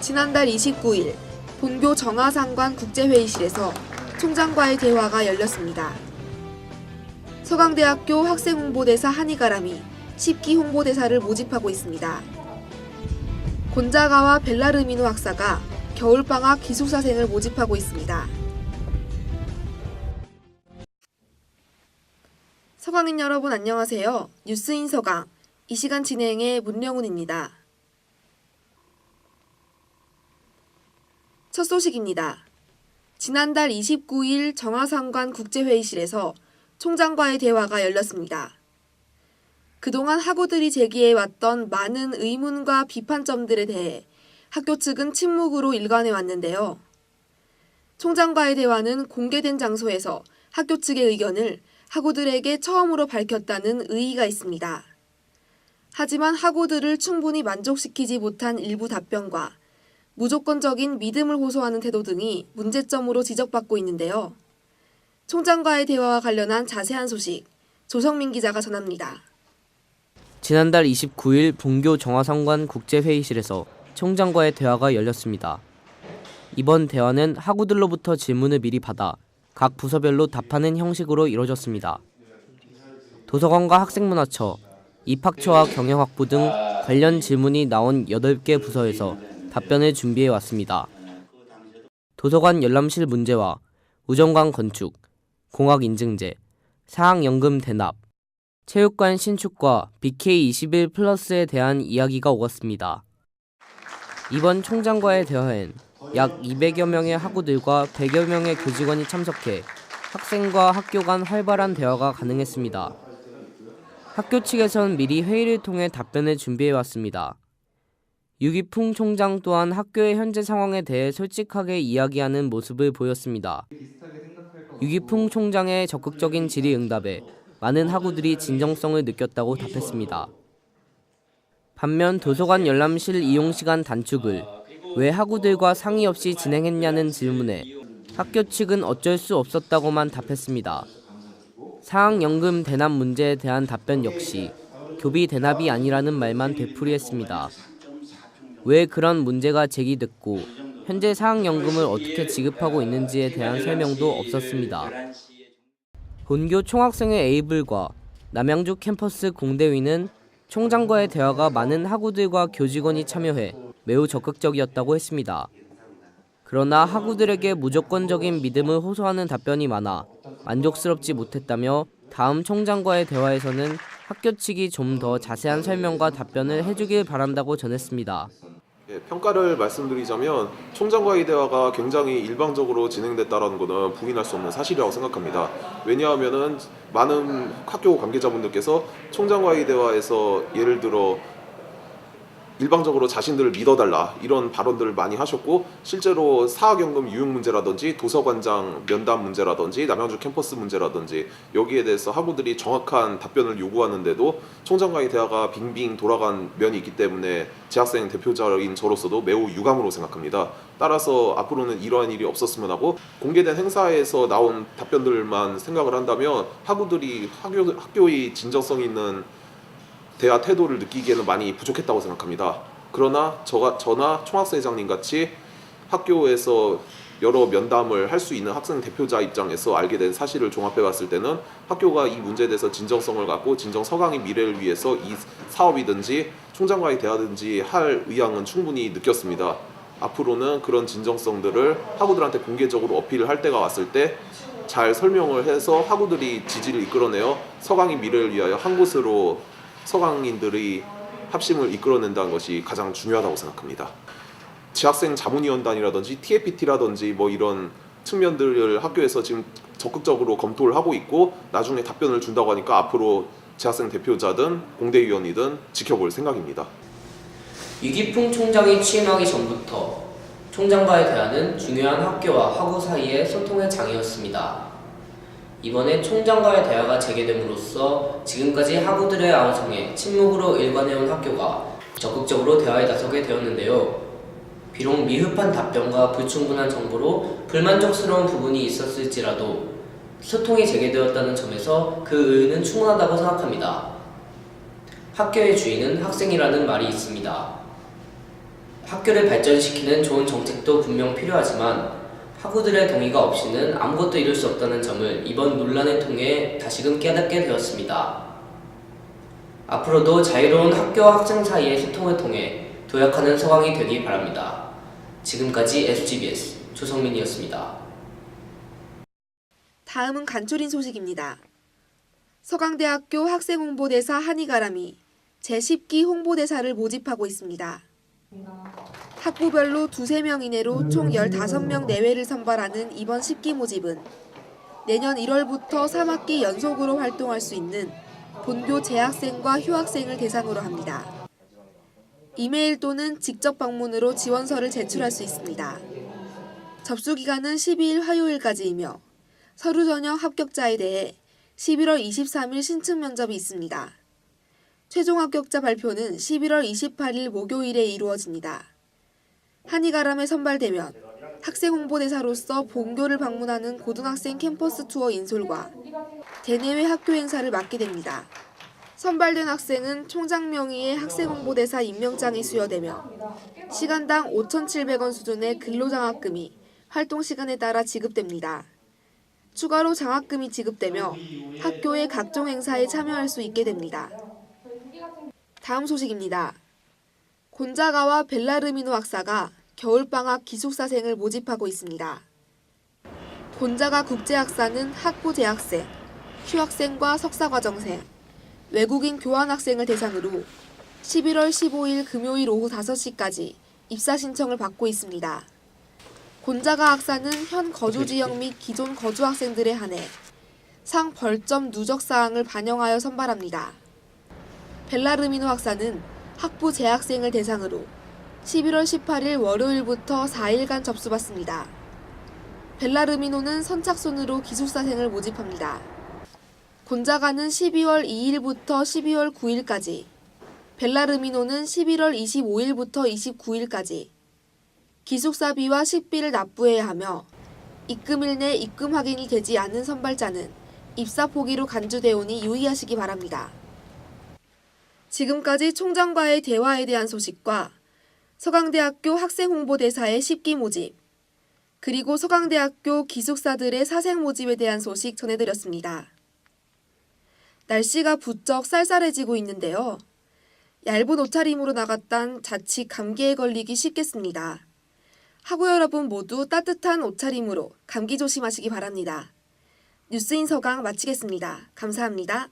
지난달 29일 본교 정화상관 국제회의실에서 총장과의 대화가 열렸습니다. 서강대학교 학생홍보대사 한이가람이 10기 홍보대사를 모집하고 있습니다. 곤자가와 벨라르미노 학사가 겨울방학 기숙사생을 모집하고 있습니다. 서강인 여러분 안녕하세요. 뉴스인 서강, 이 시간 진행의 문령훈입니다. 첫 소식입니다. 지난달 29일 정화상관 국제회의실에서 총장과의 대화가 열렸습니다. 그동안 학우들이 제기해왔던 많은 의문과 비판점들에 대해 학교 측은 침묵으로 일관해 왔는데요. 총장과의 대화는 공개된 장소에서 학교 측의 의견을 학우들에게 처음으로 밝혔다는 의의가 있습니다. 하지만 학우들을 충분히 만족시키지 못한 일부 답변과 무조건적인 믿음을 호소하는 태도 등이 문제점으로 지적받고 있는데요. 총장과의 대화와 관련한 자세한 소식, 조성민 기자가 전합니다. 지난달 29일 본교 정화상관 국제회의실에서 총장과의 대화가 열렸습니다. 이번 대화는 학우들로부터 질문을 미리 받아 각 부서별로 답하는 형식으로 이뤄졌습니다. 도서관과 학생문화처, 입학처와 경영학부 등 관련 질문이 나온 8개 부서에서 답변을 준비해 왔습니다. 도서관 열람실 문제와 우정관 건축, 공학인증제, 사학연금 대납, 체육관 신축과 BK21 플러스에 대한 이야기가 오갔습니다. 이번 총장과의 대화엔 약 200여 명의 학우들과 100여 명의 교직원이 참석해 학생과 학교 간 활발한 대화가 가능했습니다. 학교 측에선 미리 회의를 통해 답변을 준비해왔습니다. 유기풍 총장 또한 학교의 현재 상황에 대해 솔직하게 이야기하는 모습을 보였습니다. 유기풍 총장의 적극적인 질의응답에 많은 학우들이 진정성을 느꼈다고 답했습니다. 반면 도서관 열람실 이용시간 단축을 왜 학우들과 상의 없이 진행했냐는 질문에 학교 측은 어쩔 수 없었다고만 답했습니다. 사학연금 대납 문제에 대한 답변 역시 교비 대납이 아니라는 말만 되풀이했습니다. 왜 그런 문제가 제기됐고 현재 사학연금을 어떻게 지급하고 있는지에 대한 설명도 없었습니다. 본교 총학생회 A블과 남양주 캠퍼스 공대위는 총장과의 대화가 많은 학우들과 교직원이 참여해 매우 적극적이었다고 했습니다. 그러나 학우들에게 무조건적인 믿음을 호소하는 답변이 많아 만족스럽지 못했다며 다음 총장과의 대화에서는 학교 측이 좀 더 자세한 설명과 답변을 해주길 바란다고 전했습니다. 평가를 말씀드리자면 총장과의 대화가 굉장히 일방적으로 진행됐다는 것은 부인할 수 없는 사실이라고 생각합니다. 왜냐하면 많은 학교 관계자분들께서 총장과의 대화에서 예를 들어 일방적으로 자신들을 믿어달라 이런 발언들을 많이 하셨고, 실제로 사학연금 유용 문제라든지 도서관장 면담 문제라든지 남양주 캠퍼스 문제라든지 여기에 대해서 학우들이 정확한 답변을 요구하는데도 총장과의 대화가 빙빙 돌아간 면이 있기 때문에 재학생 대표자인 저로서도 매우 유감으로 생각합니다. 따라서 앞으로는 이러한 일이 없었으면 하고, 공개된 행사에서 나온 답변들만 생각을 한다면 학우들이 학교의 진정성 있는 대화 태도를 느끼기에는 많이 부족했다고 생각합니다. 그러나 저나 총학생회장님 같이 학교에서 여러 면담을 할 수 있는 학생 대표자 입장에서 알게 된 사실을 종합해 봤을 때는 학교가 이 문제에 대해서 진정성을 갖고 진정 서강의 미래를 위해서 이 사업이든지 총장과의 대화든지 할 의향은 충분히 느꼈습니다. 앞으로는 그런 진정성들을 학우들한테 공개적으로 어필을 할 때가 왔을 때 잘 설명을 해서 학우들이 지지를 이끌어내어 서강의 미래를 위하여 한 곳으로 서강인들의 합심을 이끌어낸다는 것이 가장 중요하다고 생각합니다. 재학생 자문위원단이라든지 TFPT라든지 뭐 이런 측면들을 학교에서 지금 적극적으로 검토를 하고 있고, 나중에 답변을 준다고 하니까 앞으로 재학생 대표자든 공대위원이든 지켜볼 생각입니다. 유기풍 총장이 취임하기 전부터 총장과의 대화는 중요한 학교와 학우 사이의 소통의 장이었습니다. 이번에 총장과의 대화가 재개됨으로써 지금까지 학우들의 아우성에 침묵으로 일관해온 학교가 적극적으로 대화에 나서게 되었는데요. 비록 미흡한 답변과 불충분한 정보로 불만족스러운 부분이 있었을지라도 소통이 재개되었다는 점에서 그 의의는 충분하다고 생각합니다. 학교의 주인은 학생이라는 말이 있습니다. 학교를 발전시키는 좋은 정책도 분명 필요하지만 학우들의 동의가 없이는 아무것도 이룰 수 없다는 점을 이번 논란을 통해 다시금 깨닫게 되었습니다. 앞으로도 자유로운 학교와 학생 사이의 소통을 통해 도약하는 서강이 되기 바랍니다. 지금까지 SGBS 조성민이었습니다. 다음은 간추린 소식입니다. 서강대학교 학생홍보대사 한이가람이 제10기 홍보대사를 모집하고 있습니다. 학부별로 2~3명 이내로 총 15명 내외를 선발하는 이번 10기 모집은 내년 1월부터 3학기 연속으로 활동할 수 있는 본교 재학생과 휴학생을 대상으로 합니다. 이메일 또는 직접 방문으로 지원서를 제출할 수 있습니다. 접수 기간은 12일 화요일까지이며 서류 전형 합격자에 대해 11월 23일 신층 면접이 있습니다. 최종 합격자 발표는 11월 28일 목요일에 이루어집니다. 한이가람에 선발되면 학생 홍보대사로서 본교를 방문하는 고등학생 캠퍼스 투어 인솔과 대내외 학교 행사를 맡게 됩니다. 선발된 학생은 총장 명의의 학생 홍보대사 임명장이 수여되며 시간당 5,700원 수준의 근로장학금이 활동 시간에 따라 지급됩니다. 추가로 장학금이 지급되며 학교의 각종 행사에 참여할 수 있게 됩니다. 다음 소식입니다. 곤자가와 벨라르미노 학사가 겨울방학 기숙사생을 모집하고 있습니다. 곤자가 국제학사는 학부 재학생, 휴학생과 석사과정생, 외국인 교환학생을 대상으로 11월 15일 금요일 오후 5시까지 입사 신청을 받고 있습니다. 곤자가 학사는 현 거주지역 및 기존 거주학생들에 한해 상 벌점 누적 사항을 반영하여 선발합니다. 벨라르미노 학사는 학부 재학생을 대상으로 11월 18일 월요일부터 4일간 접수받습니다. 벨라르미노는 선착순으로 기숙사생을 모집합니다. 곤자가는 12월 2일부터 12월 9일까지, 벨라르미노는 11월 25일부터 29일까지 기숙사비와 식비를 납부해야 하며 입금일 내 입금 확인이 되지 않은 선발자는 입사 포기로 간주되오니 유의하시기 바랍니다. 지금까지 총장과의 대화에 대한 소식과 서강대학교 학생홍보대사의 10기 모집, 그리고 서강대학교 기숙사들의 사생 모집에 대한 소식 전해드렸습니다. 날씨가 부쩍 쌀쌀해지고 있는데요. 얇은 옷차림으로 나갔단 자칫 감기에 걸리기 쉽겠습니다. 학우 여러분 모두 따뜻한 옷차림으로 감기 조심하시기 바랍니다. 뉴스인 서강 마치겠습니다. 감사합니다.